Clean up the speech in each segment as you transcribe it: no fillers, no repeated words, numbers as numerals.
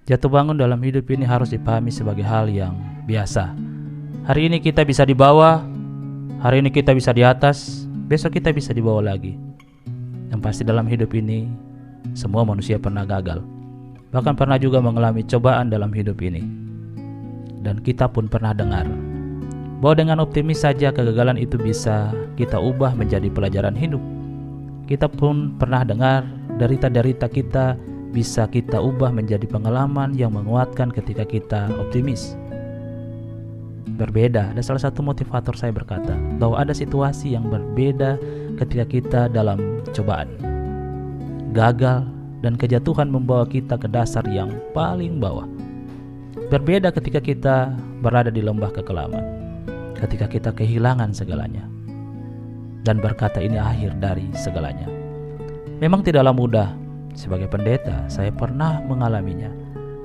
Jatuh bangun dalam hidup ini harus dipahami sebagai hal yang biasa. Hari ini kita bisa di bawah, hari ini kita bisa di atas, besok kita bisa di bawah lagi. Yang pasti dalam hidup ini, semua manusia pernah gagal. Bahkan pernah juga mengalami cobaan dalam hidup ini. Dan kita pun pernah dengar bahwa dengan optimis saja kegagalan itu bisa kita ubah menjadi pelajaran hidup. Kita pun pernah dengar derita-derita kita bisa kita ubah menjadi pengalaman yang menguatkan ketika kita optimis. Berbeda, ada salah satu motivator saya berkata bahwa ada situasi yang berbeda ketika kita dalam cobaan. Gagal dan kejatuhan membawa kita ke dasar yang paling bawah. Berbeda ketika kita berada di lembah kekelaman, ketika kita kehilangan segalanya dan berkata ini akhir dari segalanya. Memang tidaklah mudah. Sebagai pendeta, saya pernah mengalaminya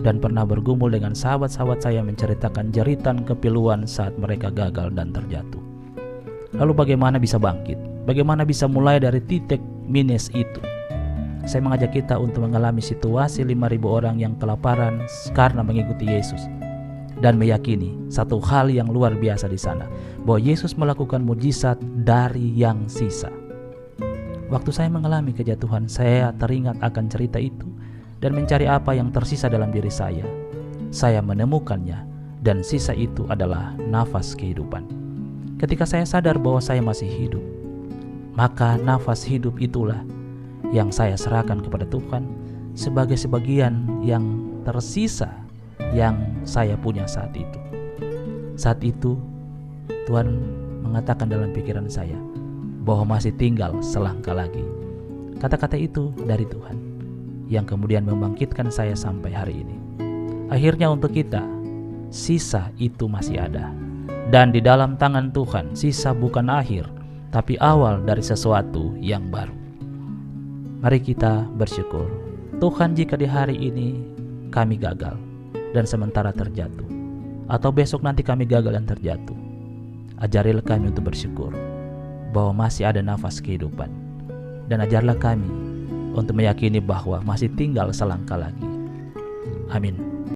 dan pernah bergumul dengan sahabat-sahabat saya menceritakan jeritan kepiluan saat mereka gagal dan terjatuh. Lalu bagaimana bisa bangkit? Bagaimana bisa mulai dari titik minus itu? Saya mengajak kita untuk mengalami situasi 5.000 orang yang kelaparan karena mengikuti Yesus dan meyakini satu hal yang luar biasa di sana, bahwa Yesus melakukan mujizat dari yang sisa. Waktu saya mengalami kejatuhan, saya teringat akan cerita itu dan mencari apa yang tersisa dalam diri saya. Saya menemukannya dan sisa itu adalah nafas kehidupan. Ketika saya sadar bahwa saya masih hidup, maka nafas hidup itulah yang saya serahkan kepada Tuhan sebagai sebagian yang tersisa yang saya punya saat itu. Saat itu Tuhan mengatakan dalam pikiran saya bahwa masih tinggal selangkah lagi. Kata-kata itu dari Tuhan yang kemudian membangkitkan saya sampai hari ini. Akhirnya untuk kita, sisa itu masih ada. Dan di dalam tangan Tuhan, sisa bukan akhir, tapi awal dari sesuatu yang baru. Mari kita bersyukur. Tuhan, jika di hari ini kami gagal dan sementara terjatuh, atau besok nanti kami gagal dan terjatuh, ajarilah kami untuk bersyukur bahwa masih ada nafas kehidupan, dan ajarlah kami untuk meyakini bahwa masih tinggal selangkah lagi. Amin.